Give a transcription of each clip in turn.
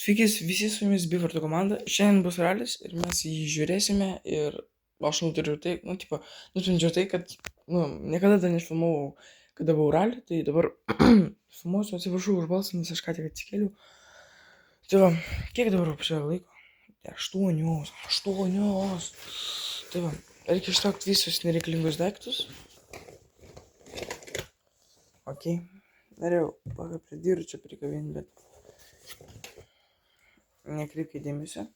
Sveiki visi su jumis Bivarto komanda. Šiandien bus ralis ir mes jį žiūrėsime ir aš nutariu tai, nusprendžiau tai, kad, niekada dar nefilmavau, kada buvau ralį, tai dabar filmuosiu, atsiprašau už balsą, nes aš ką tik atsikėliau. Tai va, kiek dabar apšėjo laiko? 8. Tai va, reikia ištraukti visus nereikalingus daiktus. Ok, norėjau prie dyrų čia prikabinti, bet nekreipkite dėmesio.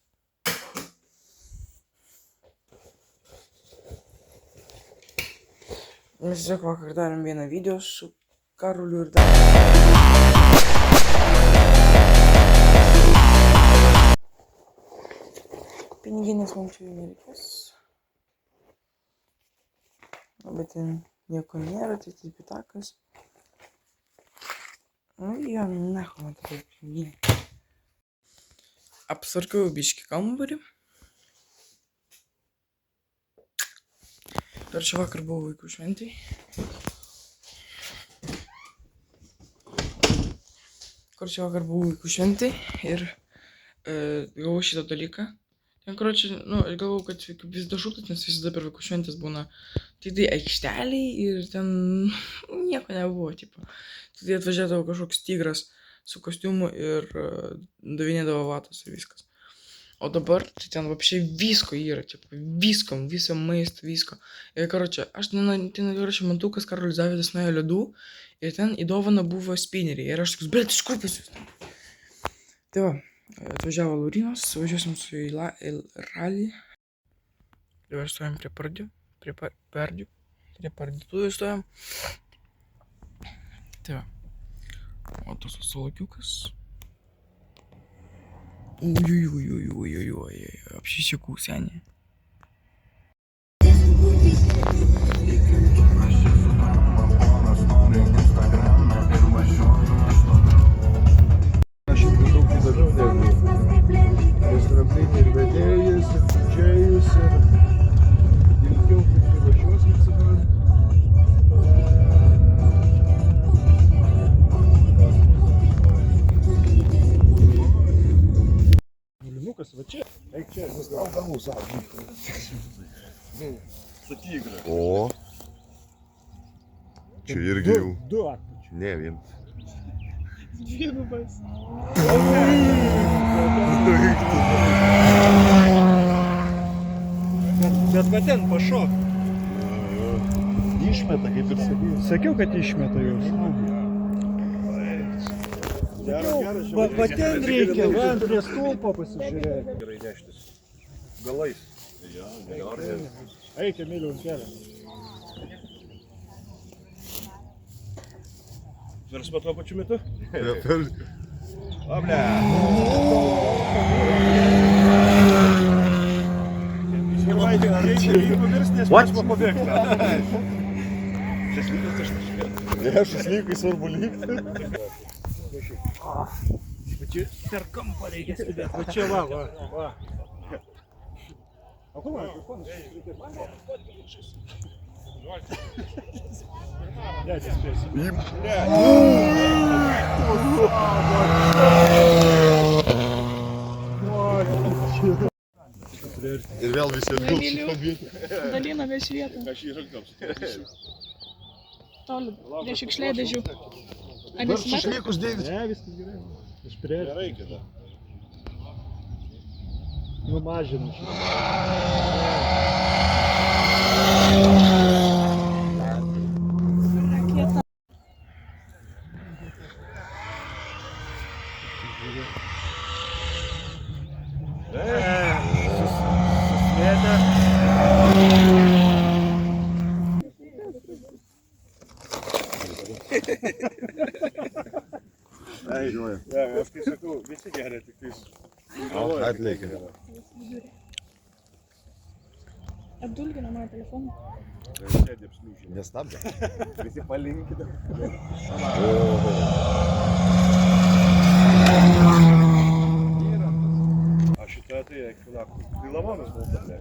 Mes tiesiog vakar darėm vieną video su Karoliu ir dar. Piniginės man čia nereikės. Bet ten nieko nėra, tai taip pitakas. Nu jo, nahu man tada piniginė. Apsarkiau biškį kambarį. Dar čia vakar buvo vaikų šventai. Ir gavau šitą dalyką. Ten, aš galvau, kad vis dažutas, nes visada per vaikų šventės būna tai aikšteliai ir ten nieko nebuvo, tipo. Tai atvažiuodavo kažkoks tigras su kostiumu ir davinėdavo vatos ir viskas. O dabar tai ten vapšiai visko yra, viso maisto, visko. Ir aš ten mantukas Karolis Davidas nuėjo ledų ir ten į dovaną buvo spineriai. Ir aš toks, bet iš kur pas jūs? Tai va, atvažiavo Laurinas, važiuosim su į ralį. Dabar stojam prie parduotuvės stojam. Tai va, o tas sulakiukas. Ой-ой-ой, apsisekau senį. Aš ir daug įdomiau negu restorantinį ir vedėjus, ir didžėjus, ir ilgiau kaip privažiuos, kaip sakant. Mulinukas, va čia. Eik čia, gal galų savo. Su tigru. O. Čia irgi jau. Du atpačiu. Ne vien. Dvigubas. Bet va ten pašok. Išmeta, kaip ir sakiau. Sakiau, kad išmeta jau. Va ten reikia, va prie stulpo pasižiūrėti. Gerai neštis. Galais. Eik, Emiliu, ant kelią. Versma tuo pačiu metu? Oble! Reikia pavirsti, nes mes pabėgti. Šešlykas aš taškė. Ne, šešlykai svarbu lygti. Čia per kampą reikia stebėti. Va čia va. O kur man mikrofonas? Ne, atsispėsiu. Ir vėl visi atgausi. Dalinamės vietą. Aš jį rankams. Toli, prie šiukšliadėžių. Dar šešlykus dėvis. Ne, viskas gerai. Aš prie. Gerai, kada. Numažinu šitą. Raketa. Susmėtę. Važiuoja. Aš kai sakau, visi geria, tik tais. Atleikė. Apdulgino mano telefoną. Nestabdė. Visi palinkite. A šitą tai ekvinakų. Tai lavonas buvo tablė.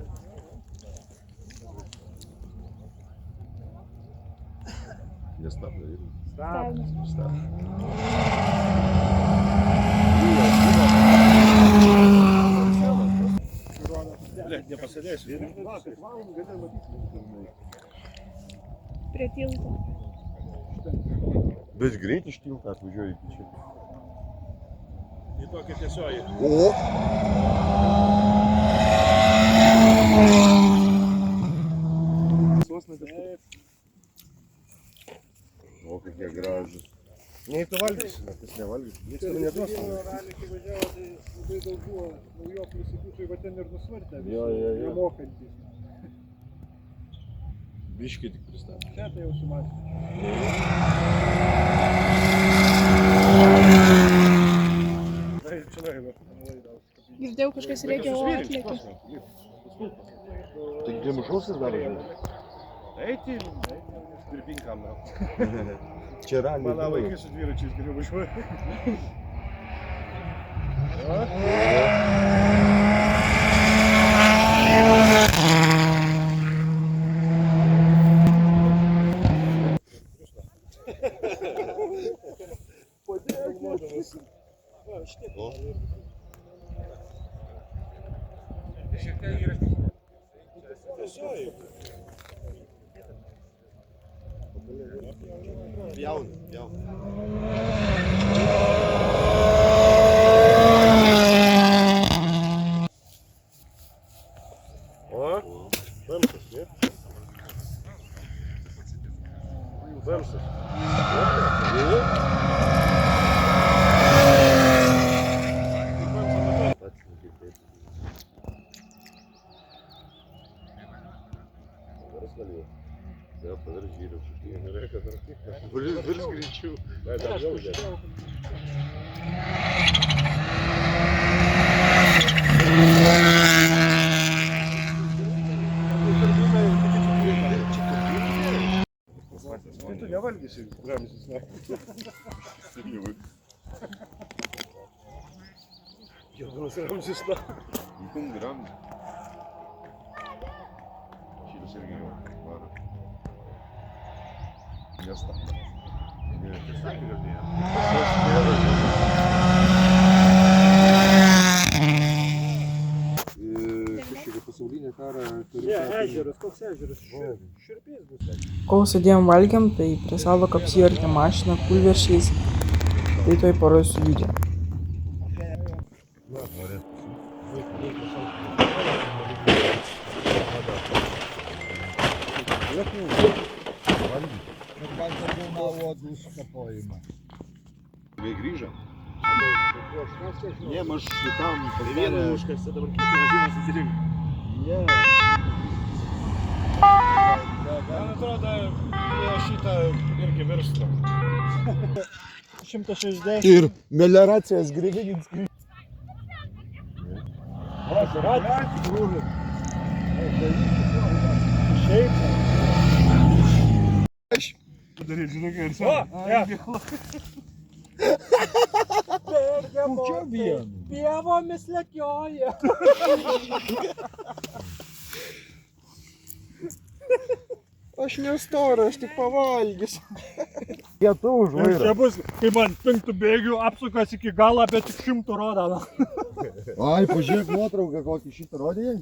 Nestabdė. Stabdė. Stabdė. Nepasėdėsiu. Prie tilto. Bet greit iš tilto atvažiuoju iki čia. Į tokią tiesioji. O! Sosna kažkaip. O, kokie gražus. Nei tu valgysi, nes nevalgysi. Niekas man neduos. Ralį, kai važiavo, tai labai daug buvo naujokų įsigytų, va ten ir nusvartė. Jo. Nemokantys. Biškį tik pristatė. Čia tai jau sumažinė. Tai čia laidas. Girdėjau, kažkas reikia o atlikti. Tai gdje mušaus ir dar važiuoju? Eiti, pirpinkam. Čia raliai. Mano vaikai su dviračiais geriau važiuoja. Jauna. O, Bemsas, ne? Bemsas. Да, подожди, Вырез гречу. Да, взял. Tu nevalgysi, ramsis, ne? Geldonas ramsis, ne? Yıkım gram. Šitas irgi jau varo. Miestą. Ne, tiesiog girdėjau. Kažkokį pasaulinį karą turi. Ežeras, koks ežeras? Širpės bus. Kol sėdėjom valgiam, tai prie savo apsivertė mašiną kūlveršiais. Tai toj parodysiu video. Jie grįžo? Ne, aš tam Vieną užkasė, dabar kitą važiuoja susirinkti. Man atrodo, jie šitą irgi virsto. 160. Ir melioracijos Grivinins. Daryti, žinai, ir savo. Čia vienu. Pievomis lekioja. Aš nestorą, aš tik pavalgys. Jie tu už Čia vairą. bus, kai man 5 bėgių apsukas iki galo, bet tik 100 rodo. Ai, pažiūrėk nuotrauką, kokį šitą rodė.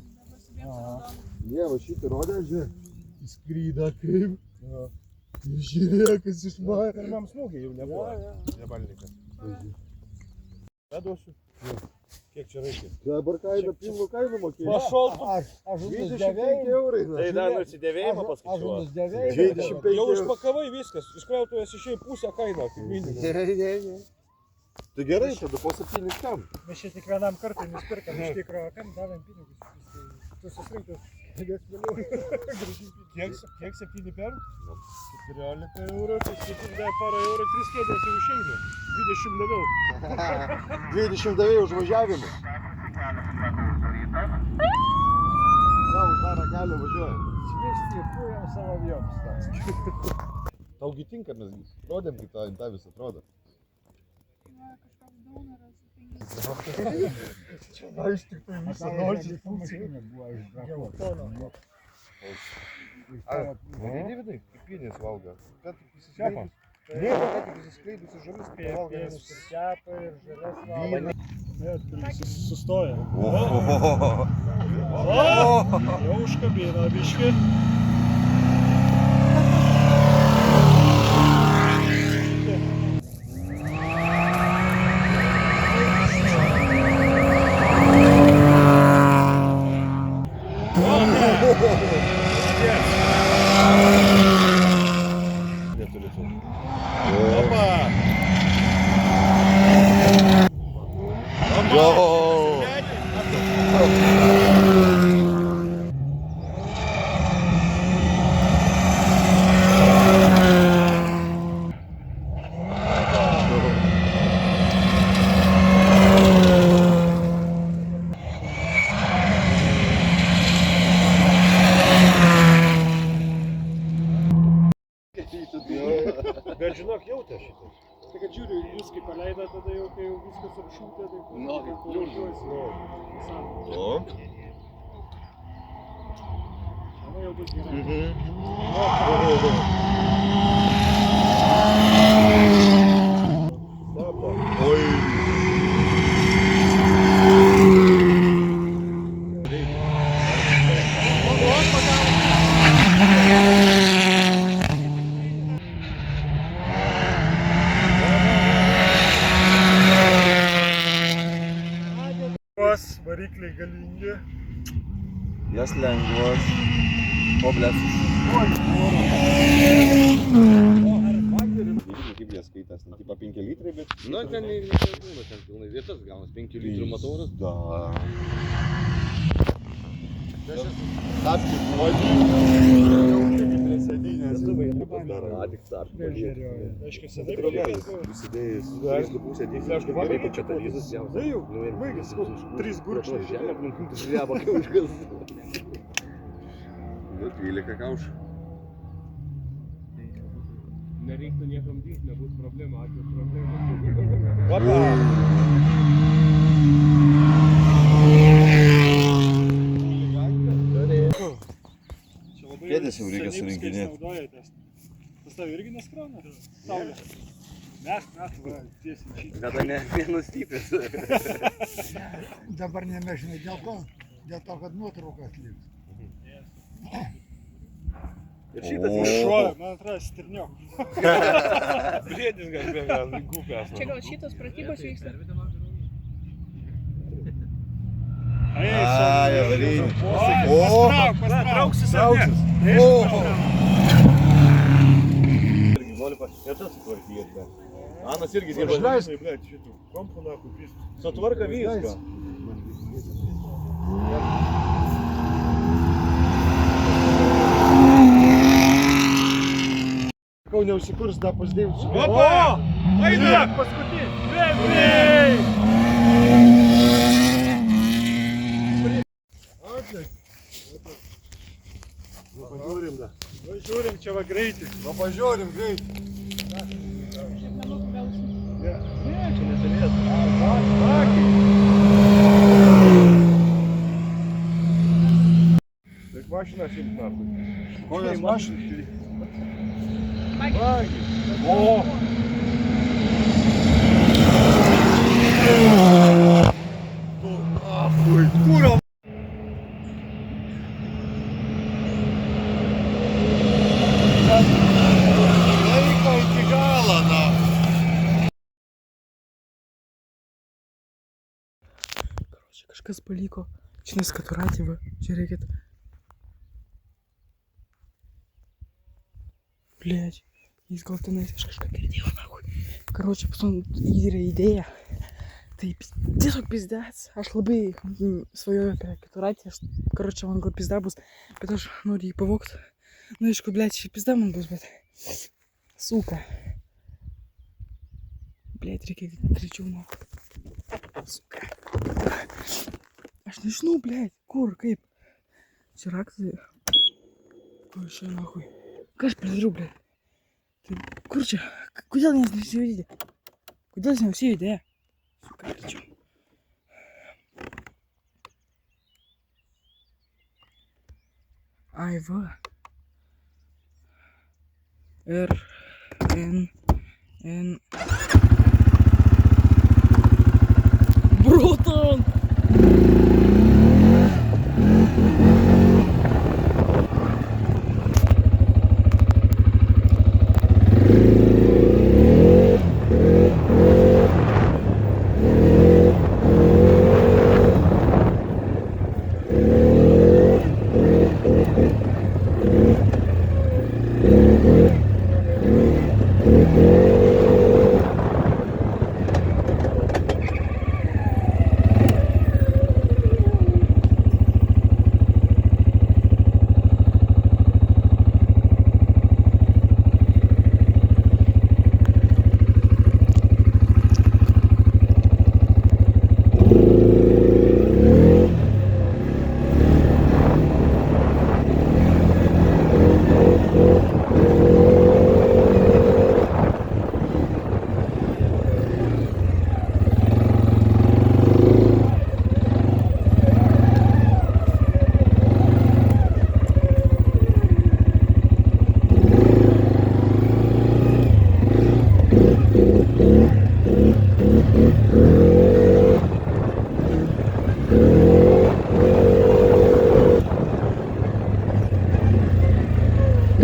Ne, va šitą rodė, žiūrėk. Skryda kaip. Žiūrėk, kas išmarė. Pirmam smūgiai jau nebuvo. Nebalnikas. Duosiu. Kiek čia reikia? Dabar kaina, pilnu kainu mokėjai. Pašol tu. Aš 25 eurai. Tai dar nusidėvėjimą paskaičiuoju. 25 Jau eurų. užpakavai viskas. Iškrautujas išėjai pusę kainą, kaip minimum. Ne. Tai gerai, tada po 7 kam. Mes čia tik vienam kartui nusipirkam iš tikrųjų, kam davėm pinigus. Tu susirinktus, galės vėliau. Kiek 7 per? 14 eurų, tai 7 parą eurų, 3 kėdės jau išeina. 20 daviau. 20 davėjai užvažiavimą. Savo žarą kelią važiuoja. Sviesti kūjam savo vjoms. Taugi tinka, mes rodėm, kaip tą vis atrodo. Čia aš tik tai visą nolčius funkciją. Vidai, kaip pienės valgo. Ką tik įsiskleidusi. Ne, ką tik įsiskleidusi žalis, pavalgo. Pienus ir kepą ir žalias valgo. Sustoja. Ohohoho. O, jau užkabino biškį. Opa! Go! Bet žinok, jautė šitą. Tai kad žiūriu, jūs kaip paleido tada jau, kai jau viskas apšūtė, tai Nu, važiuosi. O? Manau, jau bus gerai. Oi. Varikliai galingi. Jas lengvas. O, blėt. Kaip jie skaitas, nu, tipo 5 litrai, bet... Nu, ten nebūna, ten pilnai vietas gaunas, 5 litrų matoras. Da. Tapkis nuodžiu. Prie sėdynės. A, tik tarp. Aiškiai, senai pradėjęs. Prisidėjus 3,5 sėdys. Aišku, gerai, kad čia talyzas jau. Tai jau, baigęs, 3 gurkšniai. Žemė aplinkintis žemė kauškas. 12 kaušų. Nereiktų niekam dys, nebus problema, ačiū problema. Opa! Kėdės jau reikia surinkinėti. Tas tau irgi neskrauna? Saulė. Mes, va, tiesiai šitą. Kada nenustypės. Dabar nemežinai dėl ko? Dėl to, kad nuotraukas liks. Ir šitas Šuo, man atrodo, stirniok. briedis gal gupės. Čia gal šitos pratybos vyksta? Ai, avarinė. Pastrauksis. Irgi nori pasitėtas sutvarkyti, bet. Anas irgi dirba. Išleis, blėt, šitų. Kompų nakų pist. Sutvarka viską. Kau neužsikurs, da pasidėjus. Opa! Eina! Paskutinį! Bėg! Nu, pažiūrim da. Važiuorim čia va greitį. Nu, pažiūrim greit. Šiaip nemoku gausi. Ne, čia neturėtų. Tik mašiną šimt metų. Kokias mašinas? Bagi. O! Kūro. Laiko iki galo, na. Короче, kažkas paliko. Čia neskaturatyva. Čia reikėt. Блять. Jis gal tenais aš kažką girdėjau, nahui. Короче, pas man yra idėja. Tai tiesiog pizdец. Aš labai svajoju apie keturatį. Aš, короче, man gal pizda bus. Bet aš noriu jį pavogt. Nu, aišku, blять, šiaip pizda man bus, bet... Suka. Блять, reikia greičiau nuo. Suka. Aš nežinau, blять, kur, kaip. Čia raktai. Ko aš čia, nahui. Ką aš pridariau, blять? Tai kur čia? Kodėl nes nesijudė? Kodėl jis neužsijudė? Suka, greičiau. Ai, va. R, N. Bro!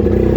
Ką?